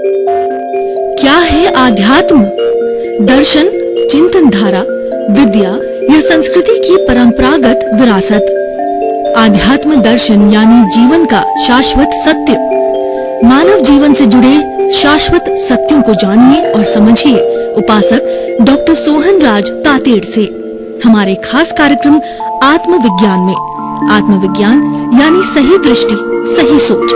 क्या है आध्यात्म? दर्शन, चिंतन धारा, विद्या या संस्कृति की परंपरागत विरासत। आध्यात्म दर्शन यानी जीवन का शाश्वत सत्य। मानव जीवन से जुड़े शाश्वत सत्यों को जानिए और समझिए उपासक डॉक्टर सोहन राज तातेड़ से हमारे खास कार्यक्रम आत्मविज्ञान में। आत्मविज्ञान यानी सही दृष्टि, सही सोच।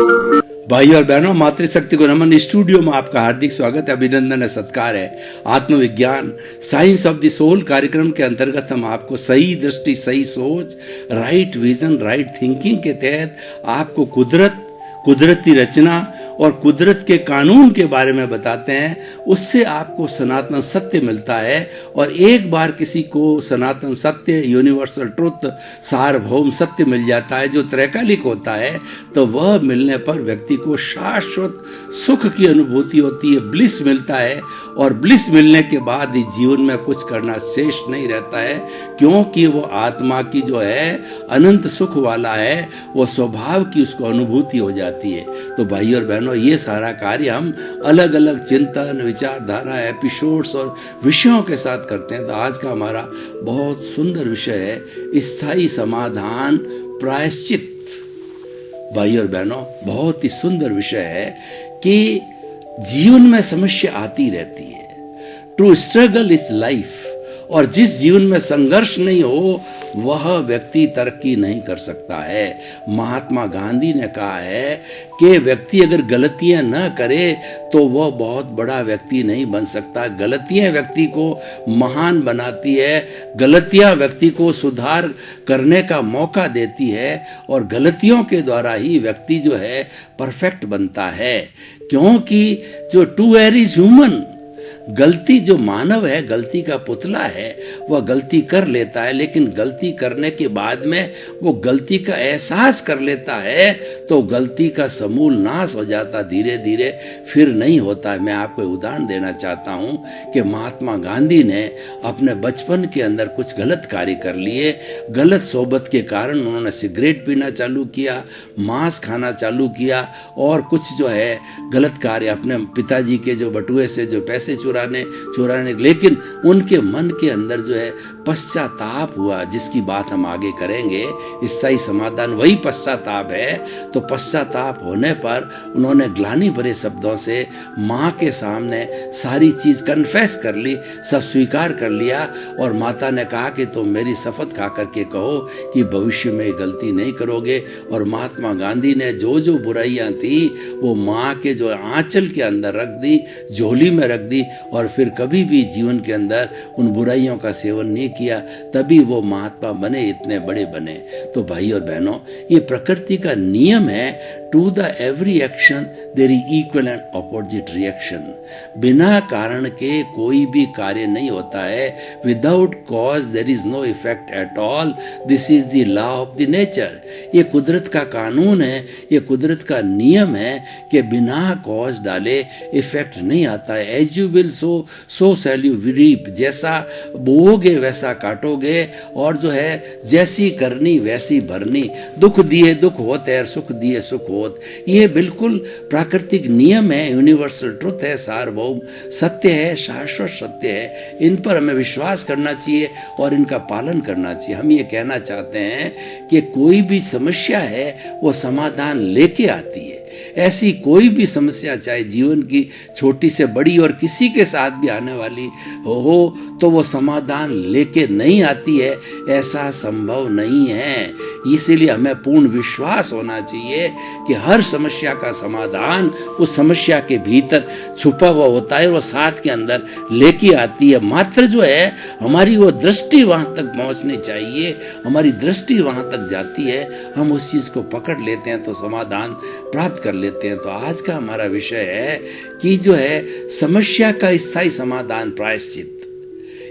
भाई और बहनों, मातृशक्ति को नमन। स्टूडियो में आपका हार्दिक स्वागत है, अभिनंदन है, सत्कार है। आत्मविज्ञान साइंस ऑफ द सोल कार्यक्रम के अंतर्गत हम आपको सही दृष्टि, सही सोच, राइट विजन, राइट थिंकिंग के तहत आपको कुदरत, कुदरती रचना और कुदरत के कानून के बारे में बताते हैं। उससे आपको सनातन सत्य मिलता है। और एक बार किसी को सनातन सत्य, यूनिवर्सल ट्रुथ, सार्वभौम सत्य मिल जाता है जो त्रैकालिक होता है, तो वह मिलने पर व्यक्ति को शाश्वत सुख की अनुभूति होती है, ब्लिस मिलता है। और ब्लिस मिलने के बाद इस जीवन में कुछ करना शेष नहीं रहता है, क्योंकि वो आत्मा की जो है अनंत सुख वाला है, वो स्वभाव की उसको अनुभूति हो जाती है। तो भाई और बहनों, ये सारा कार्य हम अलग अलग चिंतन, विचारधारा, एपिसोड्स और विषयों के साथ करते हैं। तो आज का हमारा बहुत सुंदर विषय है स्थायी समाधान, प्रायश्चित। भाई और बहनों, बहुत ही सुंदर विषय है कि जीवन में समस्या आती रहती है। To struggle is life. और जिस जीवन में संघर्ष नहीं हो वह व्यक्ति तरक्की नहीं कर सकता है। महात्मा गांधी ने कहा है कि व्यक्ति अगर गलतियां न करे तो वह बहुत बड़ा व्यक्ति नहीं बन सकता। गलतियां व्यक्ति को महान बनाती है, गलतियां व्यक्ति को सुधार करने का मौका देती है, और गलतियों के द्वारा ही व्यक्ति जो है परफेक्ट बनता है। क्योंकि जो टू एर इज ह्यूमन, गलती जो मानव है, गलती का पुतला है, वह गलती कर लेता है, लेकिन गलती करने के बाद में वो गलती का एहसास कर लेता है तो गलती का समूल नाश हो जाता, धीरे धीरे फिर नहीं होता है। मैं आपको उदाहरण देना चाहता हूँ कि महात्मा गांधी ने अपने बचपन के अंदर कुछ गलत कार्य कर लिए। गलत सोबत के कारण उन्होंने सिगरेट पीना चालू किया, मांस खाना चालू किया, और कुछ जो है गलत कार्य अपने पिताजी के जो बटुए से जो पैसे चुराने, लेकिन उनके मन के अंदर जो है पश्चाताप हुआ, जिसकी बात हम आगे करेंगे। स्थायी समाधान वही पश्चाताप है। तो पश्चाताप होने पर उन्होंने ग्लानि भरे शब्दों से माँ के सामने सारी चीज कन्फेस कर ली, सब स्वीकार कर लिया। और माता ने कहा कि तुम मेरी शपथ खा करके कहो कि भविष्य में गलती नहीं करोगे। और महात्मा गांधी ने जो जो बुराइयां थी वो माँ के जो आंचल के अंदर रख दी, झोली में रख दी, और फिर कभी भी जीवन के अंदर उन बुराइयों का सेवन नहीं किया। तभी वो महात्मा बने, इतने बड़े बने। तो भाई और बहनों, ये प्रकृति का नियम है। To the every action there is equal and opposite reaction. बिना कारण के कोई भी कार्य नहीं होता है। Without cause there is no effect at all. This is the law of the nature. ये कुदरत का कानून है, ये कुदरत का नियम है कि बिना कॉज डाले इफेक्ट नहीं आता है। As you will sow shall you reap. जैसा बोओगे वैसा काटोगे, और जो है जैसी करनी वैसी भरनी। दुख दिए दुख होते और सुख दिए सुख होत। ये बिल्कुल प्राकृतिक नियम है, यूनिवर्सल ट्रुथ है, सार्वभौम सत्य है, शाश्वत सत्य है। इन पर हमें विश्वास करना चाहिए और इनका पालन करना चाहिए। हम ये कहना चाहते हैं कि कोई भी समस्या है वो समाधान लेके आती है। ऐसी कोई भी समस्या, चाहे जीवन की छोटी से बड़ी और किसी के साथ भी आने वाली हो, तो वो समाधान लेके नहीं आती है, ऐसा संभव नहीं है। इसीलिए हमें पूर्ण विश्वास होना चाहिए कि हर समस्या का समाधान उस समस्या के भीतर छुपा हुआ होता है, वो साथ के अंदर लेके आती है। मात्र जो है हमारी वो दृष्टि वहां तक पहुंचनी चाहिए। हमारी दृष्टि वहां तक जाती है, हम उस चीज को पकड़ लेते हैं तो समाधान प्राप्त कर लेते हैं। तो आज का हमारा विषय है कि जो है समस्या का स्थायी समाधान, प्रायश्चित।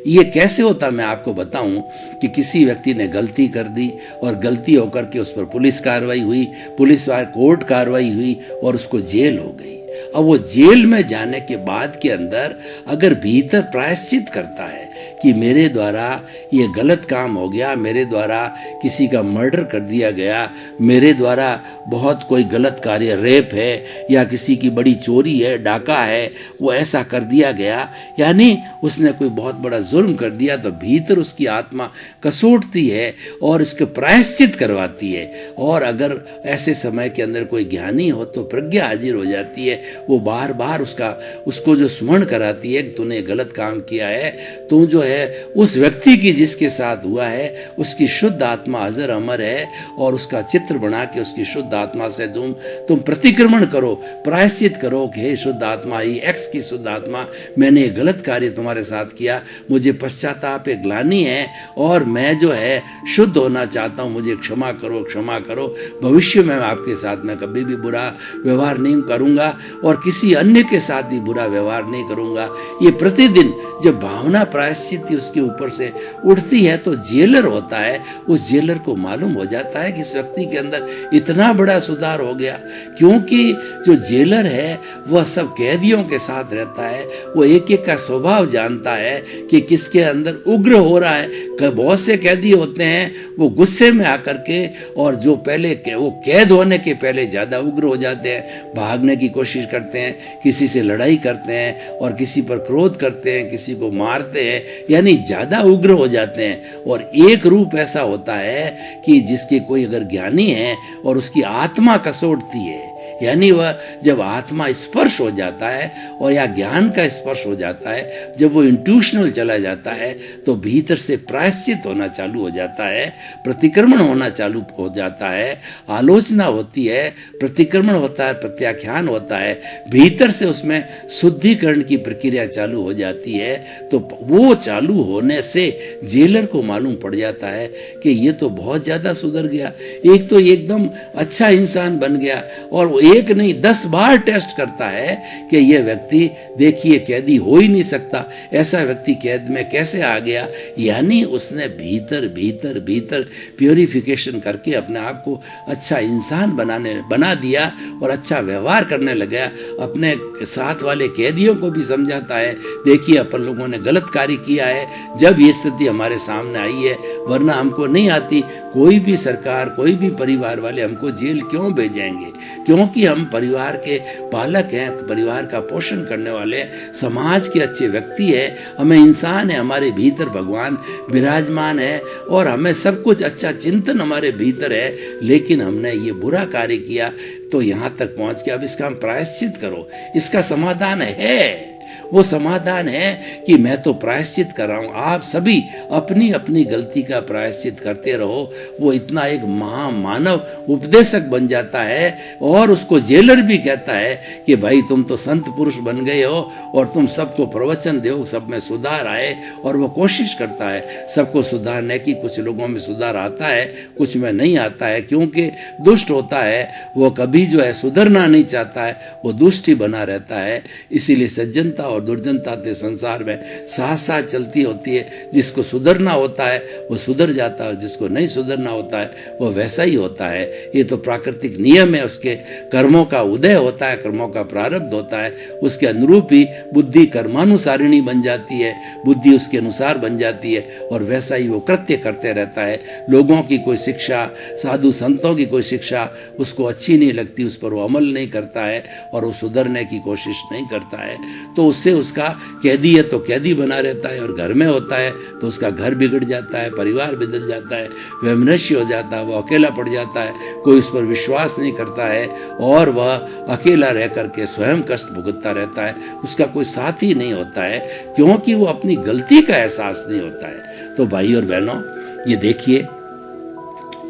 ये कैसे होता मैं आपको बताऊं कि किसी व्यक्ति ने गलती कर दी और गलती होकर के उस पर पुलिस कार्रवाई हुई, पुलिस कोर्ट कार्रवाई हुई और उसको जेल हो गई। अब वो जेल में जाने के बाद के अंदर अगर भीतर प्रायश्चित करता है कि मेरे द्वारा ये गलत काम हो गया, मेरे द्वारा किसी का मर्डर कर दिया गया, मेरे द्वारा बहुत कोई गलत कार्य, रेप है या किसी की बड़ी चोरी है, डाका है, वो ऐसा कर दिया गया, यानी उसने कोई बहुत बड़ा जुर्म कर दिया, तो भीतर उसकी आत्मा कसोटती है और इसके प्रायश्चित करवाती है। और अगर ऐसे समय के अंदर कोई ज्ञानी हो तो प्रज्ञा हाजिर हो जाती है, वो बार बार उसको जो स्मरण कराती है कि तूने गलत काम किया है, तू जो है उस व्यक्ति की जिसके साथ हुआ है उसकी शुद्ध आत्मा अजर अमर है, और उसका चित्र बना के उसकी शुद्ध आत्मा से तुम प्रतिक्रमण करो, प्रायश्चित करो कि हे शुद्ध आत्मा, ये एक्स की शुद्ध आत्मा, मैंने ये गलत कार्य तुम्हारे साथ किया, मुझे पश्चाताप है, ग्लानि है, और मैं जो है शुद्ध होना चाहता हूँ, मुझे क्षमा करो, क्षमा करो। भविष्य में आपके साथ मैं कभी भी बुरा व्यवहार नहीं करूँगा और किसी अन्य के साथ भी बुरा व्यवहार नहीं करूँगा। ये प्रतिदिन जब भावना प्रायश्चित उसके ऊपर से उठती है तो जेलर होता है, उस जेलर को मालूम हो जाता है कि इस व्यक्ति के अंदर इतना बड़ा सुधार हो गया, क्योंकि जो जेलर है वह सब कैदियों के साथ रहता है, वो एक एक का स्वभाव जानता है कि किसके अंदर उग्र हो रहा है। बहुत से कैदी होते हैं वो गुस्से में आकर के, और जो पहले वो कैद होने के पहले ज़्यादा उग्र हो जाते हैं, भागने की कोशिश करते हैं, किसी से लड़ाई करते हैं और किसी पर क्रोध करते हैं, किसी को मारते हैं, यानी ज़्यादा उग्र हो जाते हैं। और एक रूप ऐसा होता है कि जिसके कोई अगर ज्ञानी है और उसकी आत्मा कसोटती है, यानी वह जब आत्मा स्पर्श हो जाता है और या ज्ञान का स्पर्श हो जाता है, जब वो इंट्यूशनल चला जाता है तो भीतर से प्रायश्चित होना चालू हो जाता है, प्रतिक्रमण होना चालू हो जाता है, आलोचना होती है, प्रतिक्रमण होता है, प्रत्याख्यान होता है, भीतर से उसमें शुद्धिकरण की प्रक्रिया चालू हो जाती है। तो वो चालू होने से जेलर को मालूम पड़ जाता है कि ये तो बहुत ज़्यादा सुधर गया, एक तो एकदम अच्छा इंसान बन गया, और एक नहीं 10 बार टेस्ट करता है कि यह व्यक्ति देखिए कैदी हो ही नहीं सकता, ऐसा व्यक्ति कैद में कैसे आ गया। यानी उसने भीतर भीतर भीतर प्योरिफिकेशन करके अपने आप को अच्छा इंसान बना दिया और अच्छा व्यवहार करने लगा। अपने साथ वाले कैदियों को भी समझाता है, देखिए अपन लोगों ने गलत कार्य किया है, जब ये स्थिति हमारे सामने आई है, वरना हमको नहीं आती। कोई भी सरकार, कोई भी परिवार वाले हमको जेल क्यों भेजेंगे? क्योंकि हम परिवार के पालक हैं, परिवार का पोषण करने वाले, समाज के अच्छे व्यक्ति हैं, हमें इंसान है, हमारे भीतर भगवान विराजमान है और हमें सब कुछ अच्छा चिंतन हमारे भीतर है, लेकिन हमने ये बुरा कार्य किया तो यहाँ तक पहुँच के अब इसका हम प्रायश्चित करो। इसका समाधान है, वो समाधान है कि मैं तो प्रायश्चित कर रहा हूँ, आप सभी अपनी अपनी गलती का प्रायश्चित करते रहो। वो इतना एक महामानव उपदेशक बन जाता है और उसको जेलर भी कहता है कि भाई तुम तो संत पुरुष बन गए हो और तुम सबको प्रवचन दो, सब में सुधार आए। और वो कोशिश करता है सबको सुधारने की। कुछ लोगों में सुधार आता है, कुछ में नहीं आता है, क्योंकि दुष्ट होता है, वो कभी जो है सुधरना नहीं चाहता है, वो दुष्ट ही बना रहता है। इसीलिए सज्जनता और दुर्जनता के संसार में साथ साथ चलती होती है। जिसको सुधरना होता है वो सुधर जाता है, जिसको नहीं सुधरना होता है वो वैसा ही होता है। ये तो प्राकृतिक नियम है, उसके कर्मों का उदय होता है, कर्मों का प्रारब्ध होता है, उसके अनुरूप ही बुद्धि कर्मानुसारिणी बन जाती है, बुद्धि उसके अनुसार बन जाती है और वैसा ही वो कृत्य करते रहता है। लोगों की कोई शिक्षा, साधु संतों की कोई शिक्षा उसको अच्छी नहीं लगती, उस पर वो अमल नहीं करता है और वो सुधरने की कोशिश नहीं करता है। तो उससे उसका कैदी है तो कैदी बना रहता है, और घर में होता है तो उसका घर बिगड़ जाता है, परिवार बदल जाता है, वैमनस्य हो जाता है, वो अकेला पड़ जाता है, कोई उस पर विश्वास नहीं करता है और वह अकेला रह करके स्वयं कष्ट भुगतता रहता है। उसका कोई साथी नहीं होता है, क्योंकि वो अपनी गलती का एहसास नहीं होता है। तो भाई और बहनों, ये देखिए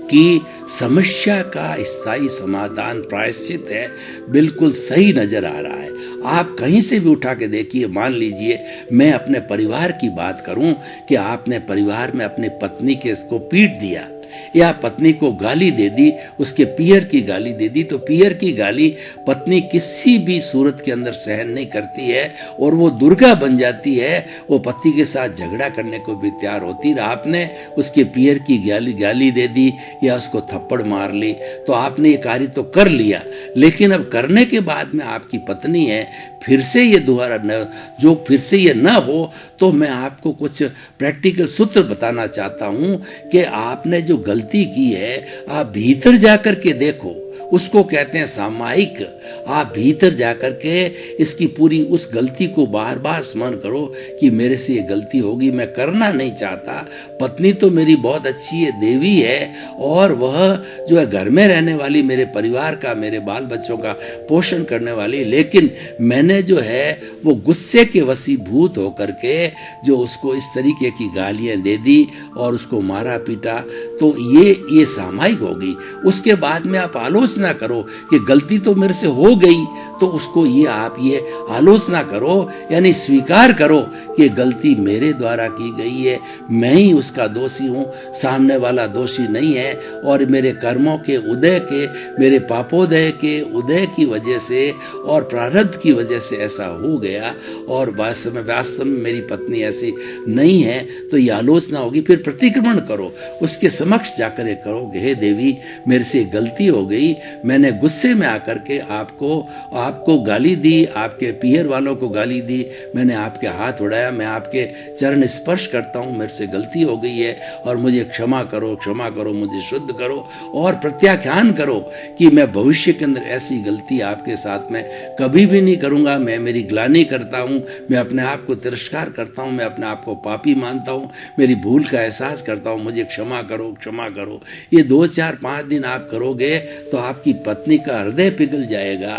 कि समस्या का स्थायी समाधान प्रायश्चित है, बिल्कुल सही नजर आ रहा है। आप कहीं से भी उठा के देखिए, मान लीजिए मैं अपने परिवार की बात करूं कि आपने परिवार में अपनी पत्नी के इसको पीट दिया या पत्नी को गाली दे दी, उसके पियर की गाली दे दी, तो पियर की गाली पत्नी किसी भी सूरत के अंदर सहन नहीं करती है और वो दुर्गा बन जाती है, वो पति के साथ झगड़ा करने को भी तैयार होती है। आपने उसके पियर की गाली दे दी या उसको थप्पड़ मार ली, तो आपने ये कार्य तो कर लिया, लेकिन अब करने के बाद में आपकी पत्नी है, फिर से ये दोबारा फिर से ये ना हो, तो मैं आपको कुछ प्रैक्टिकल सूत्र बताना चाहता हूं कि आपने जो गलती की है, आप भीतर जाकर के देखो, उसको कहते हैं सामायिक। आप भीतर जाकर के इसकी पूरी उस गलती को बार बार स्मरण करो कि मेरे से ये गलती होगी, मैं करना नहीं चाहता। पत्नी तो मेरी बहुत अच्छी है, देवी है, और वह जो है घर में रहने वाली, मेरे परिवार का, मेरे बाल बच्चों का पोषण करने वाली, लेकिन मैंने जो है वो गुस्से के वशीभूत होकर के जो उसको इस तरीके की गालियां दे दी और उसको मारा पीटा, तो ये सामायिक होगी। उसके बाद में आप आलोचना करो कि गलती तो मेरे से हो गई, तो उसको आप ये आलोचना करो, यानी स्वीकार करो कि गलती मेरे द्वारा की गई है, मैं ही उसका दोषी हूँ, सामने वाला दोषी नहीं है, और मेरे कर्मों के उदय के, मेरे पापोदय के उदय की वजह से और प्रारब्ध की वजह से ऐसा हो गया, और वास्तव में मेरी पत्नी ऐसी नहीं है। तो ये आलोचना होगी। फिर प्रतिक्रमण करो, उसके समक्ष जाकर ये करो कि हे देवी, मेरे से गलती हो गई, मैंने गुस्से में आकर के आपको गाली दी, आपके पियर वालों को गाली दी, मैंने आपके हाथ उड़ाया, मैं आपके चरण स्पर्श करता हूँ, मेरे से गलती हो गई है और मुझे क्षमा करो, मुझे शुद्ध करो, और प्रत्याख्यान करो कि मैं भविष्य के अंदर ऐसी गलती आपके साथ में कभी भी नहीं करूँगा। मैं मेरी ग्लानि करता हूँ, मैं अपने आप को तिरस्कार करता हूँ, मैं अपने आप को पापी मानता हूँ, मेरी भूल का एहसास करता हूँ, मुझे क्षमा करो। ये 2, 4, 5 दिन आप करोगे तो आपकी पत्नी का हृदय पिघल जाएगा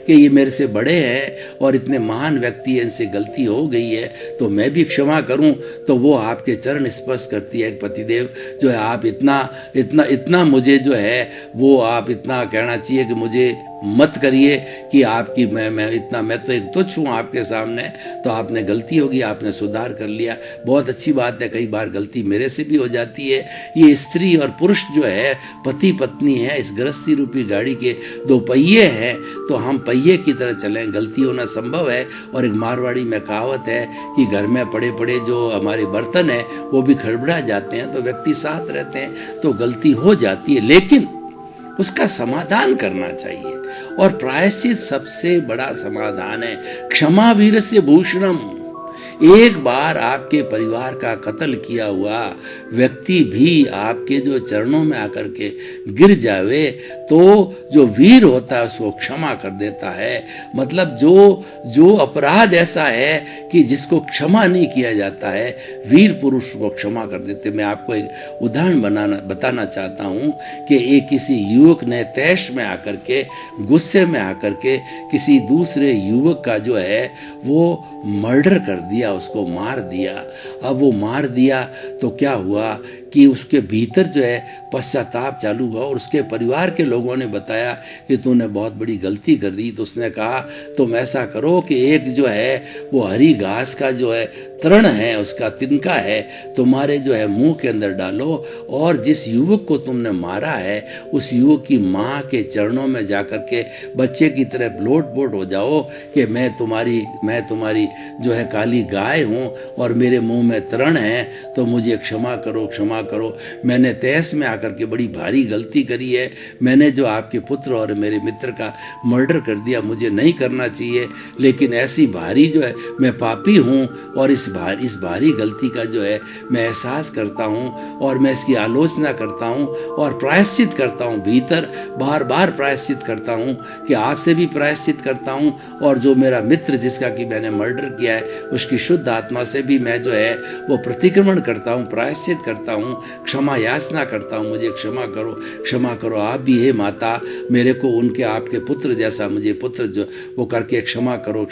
कि ये मेरे से बड़े हैं और इतने महान व्यक्ति हैं, इनसे गलती हो गई है तो मैं भी क्षमा करूं। तो वो आपके चरण स्पर्श करती है। एक पतिदेव जो है, आप इतना मुझे जो है वो आप इतना कहना चाहिए कि मुझे मत करिए कि आपकी मैं तो एक तुच्छ हूँ आपके सामने, तो आपने गलती होगी, आपने सुधार कर लिया, बहुत अच्छी बात है। कई बार गलती मेरे से भी हो जाती है। ये स्त्री और पुरुष जो है, पति पत्नी है, इस गृहस्थी रूपी गाड़ी के 2 पहिए हैं, तो हम पहिए की तरह चलें। गलती होना संभव है। और एक मारवाड़ी में कहावत है कि घर में पड़े पड़े जो हमारे बर्तन है वो भी खड़बड़ा जाते हैं, तो व्यक्ति साथ रहते हैं तो गलती हो जाती है, लेकिन उसका समाधान करना चाहिए। और प्रायश्चित सबसे बड़ा समाधान है। क्षमा वीरस्य भूषणम। एक बार आपके परिवार का कत्ल किया हुआ व्यक्ति भी आपके जो चरणों में आकर के गिर जावे तो जो वीर होता है उसको क्षमा कर देता है। मतलब जो अपराध ऐसा है कि जिसको क्षमा नहीं किया जाता है, वीर पुरुष को क्षमा कर देते। मैं आपको एक उदाहरण बताना चाहता हूँ कि एक किसी युवक ने तैश में आकर के, गुस्से में आकर के किसी दूसरे युवक का जो है वो मर्डर कर दिया, उसको मार दिया। अब वो मार दिया तो क्या हुआ कि उसके भीतर जो है पश्चाताप चालू हुआ और उसके परिवार के लोगों ने बताया कि तूने बहुत बड़ी गलती कर दी। तो उसने कहा तुम ऐसा करो कि एक जो है वो हरी घास का जो है तृण है, उसका तिनका है, तुम्हारे जो है मुंह के अंदर डालो और जिस युवक को तुमने मारा है उस युवक की माँ के चरणों में जाकर के बच्चे की तरह लोट-पोट हो जाओ कि मैं तुम्हारी जो है काली गाय हूँ और मेरे मुंह में तृण है, तो मुझे क्षमा करो। मैंने तैस में आकर के बड़ी भारी गलती करी है। मैंने जो आपके पुत्र और मेरे मित्र का मर्डर कर दिया, मुझे नहीं करना चाहिए, लेकिन ऐसी भारी जो है मैं पापी हूँ और इस भारी गलती का जो है मैं एहसास करता हूँ और मैं इसकी आलोचना करता हूँ और प्रायश्चित करता हूँ। भीतर बार बार प्रायश्चित करता हूँ कि आपसे भी प्रायश्चित करता हूँ और जो मेरा मित्र जिसका कि मैंने मर्डर किया है उसकी शुद्ध आत्मा से भी मैं जो है वो प्रतिक्रमण करता हूँ, प्रायश्चित करता हूँ, क्षमा याचना करता हूँ, मुझे क्षमा करो। आप भी हे माता मेरे को उनके आपके पुत्र जैसा मुझे पुत्र जो वो करके क्षमा करो,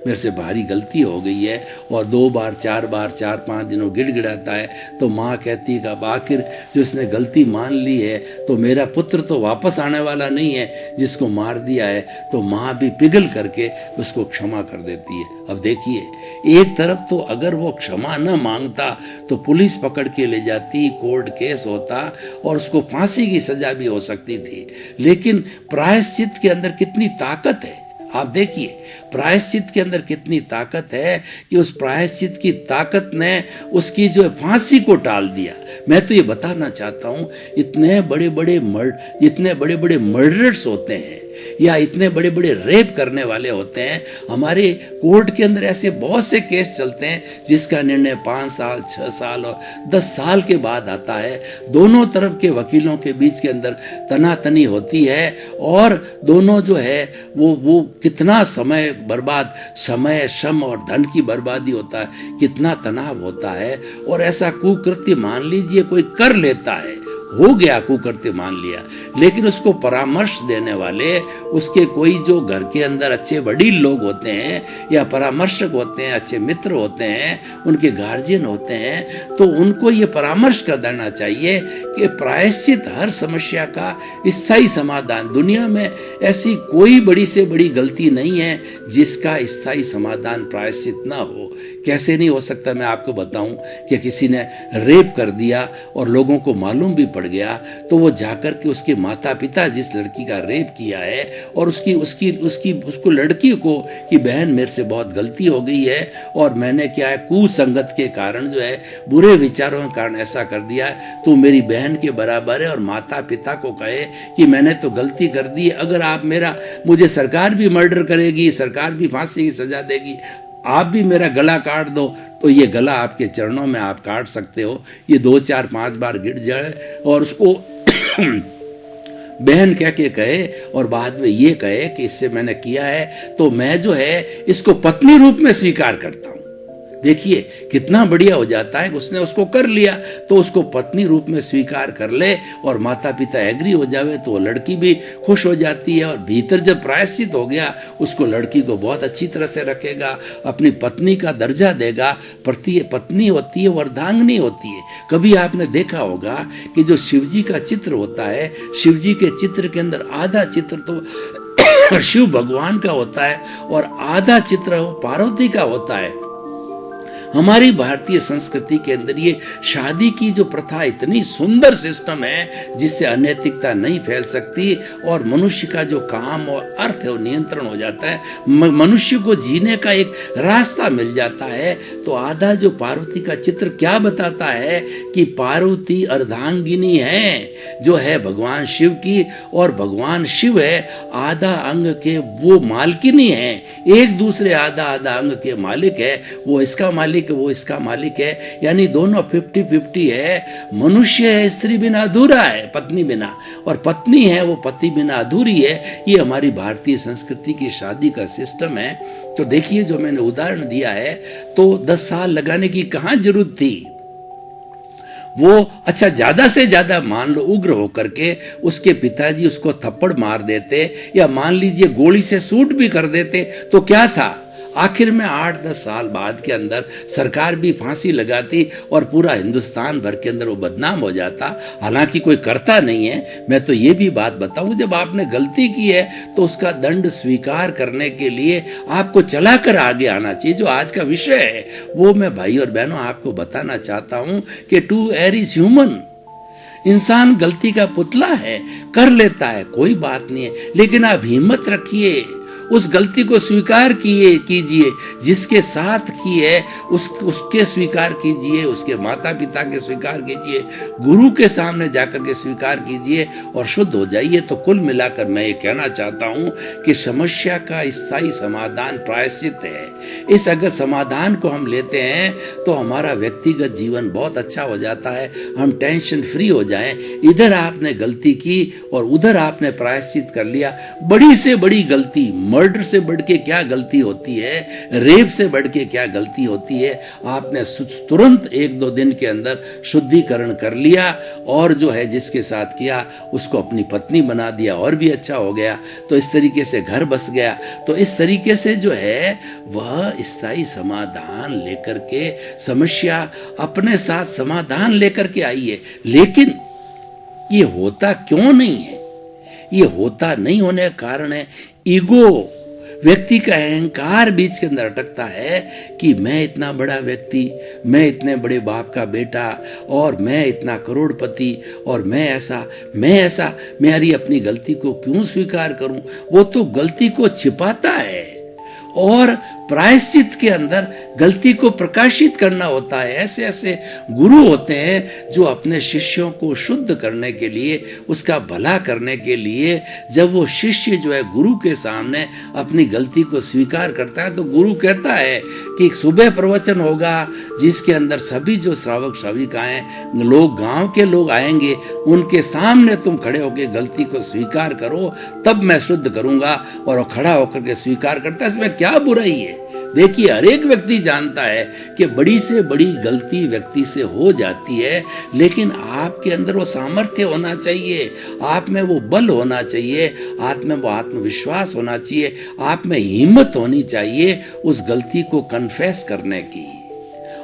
मेरे से भारी गलती हो गई है। और 2 बार 4 बार 4-5 दिनों गिड़गिड़ाता है तो माँ कहती है कि आखिर जो इसने गलती मान ली है तो मेरा पुत्र तो वापस आने वाला नहीं है जिसको मार दिया है। तो माँ भी पिघल करके उसको क्षमा कर देती है। अब देखिए, एक तरफ तो अगर वो क्षमा न मांगता तो पुलिस पकड़ के ले जाती, कोर्ट केस होता और उसको फांसी की सजा भी हो सकती थी। लेकिन प्रायश्चित के अंदर कितनी ताकत है, आप देखिए प्रायश्चित के अंदर कितनी ताकत है कि उस प्रायश्चित की ताकत ने उसकी जो फांसी को टाल दिया। मैं तो ये बताना चाहता हूँ, इतने बड़े बड़े मर्डरर्स होते हैं या इतने बड़े बड़े रेप करने वाले होते हैं, हमारे कोर्ट के अंदर ऐसे बहुत से केस चलते हैं जिसका निर्णय 5 साल 6 साल और 10 साल के बाद आता है। दोनों तरफ के वकीलों के बीच के अंदर तनातनी होती है और दोनों जो है वो कितना समय बर्बाद, समय श्रम और धन की बर्बादी होता है, कितना तनाव होता है। और ऐसा कुकृत्य मान लीजिए कोई कर लेता है, हो गया कुकृत्य मान लिया, लेकिन उसको परामर्श देने वाले उसके कोई जो घर के अंदर अच्छे वडील लोग होते हैं या परामर्शक होते हैं, अच्छे मित्र होते हैं, उनके गार्जियन होते हैं, तो उनको ये परामर्श कर देना चाहिए कि प्रायश्चित हर समस्या का स्थायी समाधान। दुनिया में ऐसी कोई बड़ी से बड़ी गलती नहीं है जिसका स्थायी समाधान प्रायश्चित ना हो। कैसे नहीं हो सकता, मैं आपको बताऊं कि किसी ने रेप कर दिया और लोगों को मालूम भी पड़ गया, तो वो जाकर के उसके माता पिता जिस लड़की का रेप किया है और उसको लड़की को कि बहन मेरे से बहुत गलती हो गई है और मैंने क्या है कुसंगत के कारण जो है बुरे विचारों के कारण ऐसा कर दिया है, तो मेरी बहन के बराबर है। और माता पिता को कहे कि मैंने तो गलती कर दी, अगर आप मुझे सरकार भी मर्डर करेगी, सरकार भी फांसी की सजा देगी, आप भी मेरा गला काट दो, तो ये गला आपके चरणों में आप काट सकते हो। ये 2 4 5 बार गिर जाए और उसको बहन कह के कहे और बाद में ये कहे कि इससे मैंने किया है तो मैं जो है इसको पत्नी रूप में स्वीकार करता हूं। देखिए कितना बढ़िया हो जाता है, उसने उसको कर लिया तो उसको पत्नी रूप में स्वीकार कर ले और माता पिता एग्री हो जावे तो लड़की भी खुश हो जाती है। और भीतर जब प्रायश्चित हो गया उसको लड़की को बहुत अच्छी तरह से रखेगा, अपनी पत्नी का दर्जा देगा। पत्नी होती है वरदांगिनी होती है। कभी आपने देखा होगा कि जो शिव जी का चित्र होता है, शिव जी के चित्र के अंदर आधा चित्र तो शिव भगवान का होता है और आधा चित्र पार्वती का होता है। हमारी भारतीय संस्कृति के अंदर ये शादी की जो प्रथा इतनी सुंदर सिस्टम है जिससे अनैतिकता नहीं फैल सकती और मनुष्य का जो काम और अर्थ है वो नियंत्रण हो जाता है, मनुष्य को जीने का एक रास्ता मिल जाता है। तो आधा जो पार्वती का चित्र क्या बताता है कि पार्वती अर्धांगिनी है जो है भगवान शिव की, और भगवान शिव है आधा अंग के वो मालकिनी है, एक दूसरे आधा आधा अंग के मालिक है। वो इसका मालिक वो इसका मालिक है, यानी दोनों 50-50 है। मनुष्य है स्त्री बिना अधूरा है, पत्नी बिना, और पत्नी है वो पति बिना अधूरी है। ये हमारी भारतीय संस्कृति की शादी का सिस्टम है। तो देखिए जो मैंने उदाहरण दिया है तो 10 साल लगाने की कहां जरूरत थी। वो अच्छा ज्यादा से ज्यादा मान लो उग्र होकर के उसके पिताजी उसको थप्पड़ मार देते या मान लीजिए गोली से शूट भी कर देते तो क्या था, आखिर में 8-10 साल बाद के अंदर सरकार भी फांसी लगाती और पूरा हिंदुस्तान भर के अंदर वो बदनाम हो जाता। हालांकि कोई करता नहीं है। मैं तो ये भी बात बताऊं, जब आपने गलती की है तो उसका दंड स्वीकार करने के लिए आपको चलाकर आगे आना चाहिए। जो आज का विषय है वो मैं भाई और बहनों आपको बताना चाहता हूं कि टू एयर इज ह्यूमन। इंसान गलती का पुतला है, कर लेता है, कोई बात नहीं है, लेकिन आप हिम्मत रखिए, उस गलती को स्वीकार कीजिए, जिसके साथ की है उसके स्वीकार कीजिए, उसके माता पिता के स्वीकार कीजिए, गुरु के सामने जाकर के स्वीकार कीजिए और शुद्ध हो जाइए। तो कुल मिलाकर मैं ये कहना चाहता हूँ कि समस्या का स्थायी समाधान प्रायश्चित है। इस अगर समाधान को हम लेते हैं तो हमारा व्यक्तिगत जीवन बहुत अच्छा हो जाता है, हम टेंशन फ्री हो जाएं। इधर आपने गलती की और उधर आपने प्रायश्चित कर लिया। बड़ी से बड़ी गलती, मर्डर से बढ़ के क्या गलती होती है, रेप से बढ़ के क्या गलती होती है, आपने तुरंत 1-2 दिन के अंदर शुद्धिकरण कर लिया और जो है जिसके साथ किया उसको अपनी पत्नी बना दिया और भी अच्छा हो गया। तो इस तरीके से घर बस गया। तो इस तरीके से जो है वह स्थायी समाधान लेकर के, समस्या अपने साथ समाधान लेकर के आई है। लेकिन ये होता क्यों नहीं है? ये होता नहीं होने का कारण है ईगो, व्यक्ति का अहंकार बीच के अंदर अटकता है कि मैं इतना बड़ा व्यक्ति, मैं इतने बड़े बाप का बेटा, और मैं इतना करोड़पति, और मैं ऐसा, मैं अपनी गलती को क्यों स्वीकार करूं। वो तो गलती को छिपाता है और प्रायश्चित के अंदर गलती को प्रकाशित करना होता है। ऐसे ऐसे गुरु होते हैं जो अपने शिष्यों को शुद्ध करने के लिए, उसका भला करने के लिए, जब वो शिष्य जो है गुरु के सामने अपनी गलती को स्वीकार करता है तो गुरु कहता है कि सुबह प्रवचन होगा जिसके अंदर सभी जो श्रावक श्राविकाएं लोग, गांव के लोग आएंगे, उनके सामने तुम खड़े होकर गलती को स्वीकार करो, तब मैं शुद्ध करूंगा। और वो खड़ा होकर के स्वीकार करता है, इसमें क्या बुराई है। देखिए, हर एक व्यक्ति जानता है कि बड़ी से बड़ी गलती व्यक्ति से हो जाती है, लेकिन आपके अंदर वो सामर्थ्य होना चाहिए, आप में वो बल होना चाहिए, आप में वो आत्मविश्वास होना चाहिए, आप में हिम्मत होनी चाहिए उस गलती को कन्फेस करने की।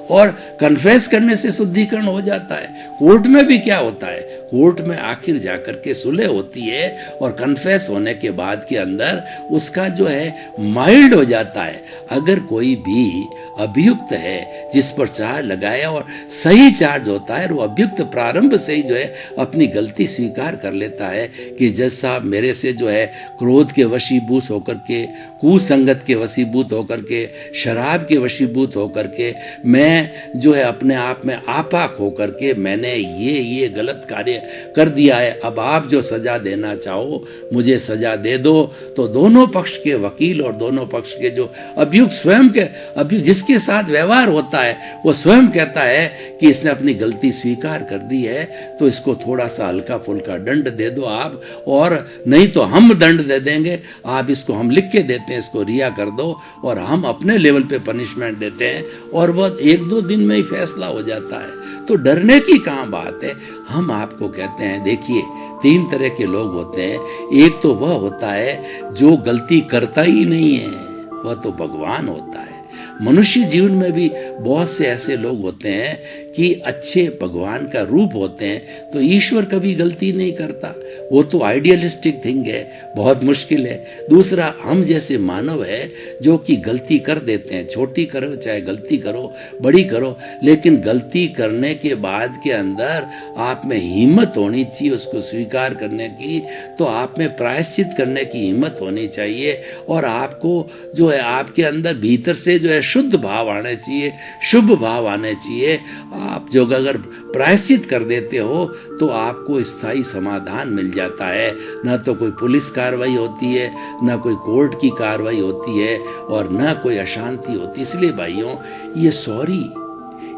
और कन्फेस करने से शुद्धिकरण हो जाता है। कोर्ट में भी क्या होता है, कोर्ट में आखिर जाकर के सुलह होती है और कन्फेस होने के बाद के अंदर उसका जो है माइल्ड हो जाता है। अगर कोई भी अभियुक्त है जिस पर चार्ज लगाया और सही चार्ज होता है, वो अभियुक्त प्रारंभ से ही जो है अपनी गलती स्वीकार कर लेता है कि जज साहब मेरे से जो है क्रोध के वशीभूत होकर के, कुसंगत के वशीभूत होकर के, शराब के वशीभूत होकर के, मैं जो है अपने आप में आपाक होकर के मैंने ये गलत कार्य कर दिया है, अब आप जो सजा देना चाहो मुझे सजा दे दो। तो दोनों पक्ष के वकील और दोनों पक्ष के जो अभियुक्त स्वयं के अभियुक्त जिसके साथ व्यवहार होता है वो स्वयं कहता है कि इसने अपनी गलती स्वीकार कर दी है, तो इसको थोड़ा सा हल्का फुल्का दंड दे दो आप, और नहीं तो हम दंड दे देंगे, आप इसको हम लिख के देते हैं, इसको रिहा कर दो, और हम अपने लेवल पे पनिशमेंट देते हैं, और वह 1-2 दिन में ही फैसला हो जाता है। तो डरने की कहाँ बात है। हम आपको कहते हैं, देखिए 3 तरह के लोग होते हैं। एक तो वह होता है जो गलती करता ही नहीं है, वह तो भगवान होता है। मनुष्य जीवन में भी बहुत से ऐसे लोग होते हैं कि अच्छे भगवान का रूप होते हैं, तो ईश्वर कभी गलती नहीं करता, वो तो आइडियलिस्टिक थिंग है, बहुत मुश्किल है। दूसरा, हम जैसे मानव है जो कि गलती कर देते हैं, छोटी करो चाहे गलती करो, बड़ी करो, लेकिन गलती करने के बाद के अंदर आप में हिम्मत होनी चाहिए उसको स्वीकार करने की, तो आप में प्रायश्चित करने की हिम्मत होनी चाहिए, और आपको जो है आपके अंदर भीतर से जो है शुद्ध भाव आने चाहिए, शुभ भाव आने चाहिए। आप जो अगर प्रायश्चित कर देते हो तो आपको स्थायी समाधान मिल जाता है। ना तो कोई पुलिस कार्रवाई होती है, ना कोई कोर्ट की कार्रवाई होती है, और ना कोई अशांति होती। इसलिए भाइयों,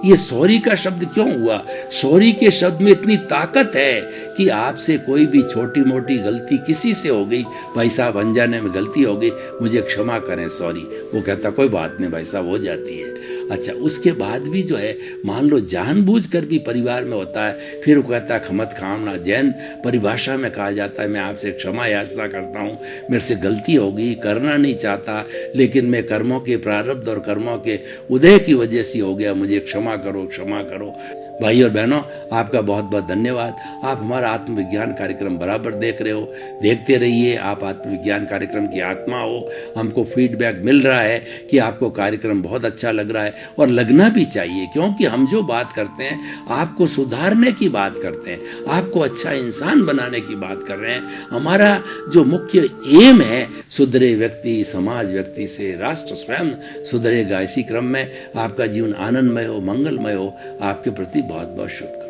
ये सॉरी का शब्द क्यों हुआ? सॉरी के शब्द में इतनी ताकत है कि आपसे कोई भी छोटी मोटी गलती किसी से हो गई, भाई साहब अनजाने में गलती हो गई, मुझे क्षमा करें, सॉरी, वो कहता कोई बात नहीं भाई साहब, हो जाती है। अच्छा, उसके बाद भी जो है मान लो जानबूझकर भी परिवार में होता है, फिर वो कहता है खमत खामना। जैन परिभाषा में कहा जाता है मैं आपसे क्षमा याचना करता हूँ, मेरे से गलती हो गई, करना नहीं चाहता, लेकिन मैं कर्मों के प्रारब्ध और कर्मों के उदय की वजह से हो गया, मुझे क्षमा करो, क्षमा करो। भाई और बहनों, आपका बहुत बहुत धन्यवाद। आप हमारा आत्मविज्ञान कार्यक्रम बराबर देख रहे हो, देखते रहिए। आप आत्मविज्ञान कार्यक्रम की आत्मा हो, हमको फीडबैक मिल रहा है कि आपको कार्यक्रम बहुत अच्छा लग रहा है, और लगना भी चाहिए, क्योंकि हम जो बात करते हैं आपको सुधारने की बात करते हैं, आपको अच्छा इंसान बनाने की बात कर रहे हैं। हमारा जो मुख्य एम है, सुधरे व्यक्ति समाज व्यक्ति से राष्ट्र स्वयं सुधरेगा। इसी क्रम में आपका जीवन आनंदमय हो, मंगलमय हो। आपके प्रति बहुत बहुत शुभकामनाएं।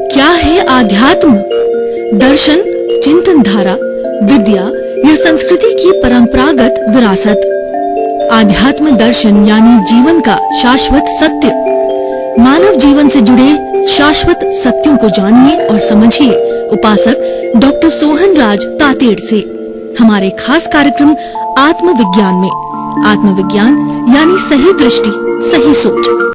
क्या है आध्यात्म? दर्शन, चिंतन धारा, विद्या या संस्कृति की परंपरागत विरासत। आध्यात्म दर्शन यानी जीवन का शाश्वत सत्य। मानव जीवन से जुड़े शाश्वत सत्यों को जानिए और समझिए उपासक डॉक्टर सोहन राज तातेड़ से हमारे खास कार्यक्रम आत्मविज्ञान में। आत्मविज्ञान यानी सही दृष्टि, सही सोच।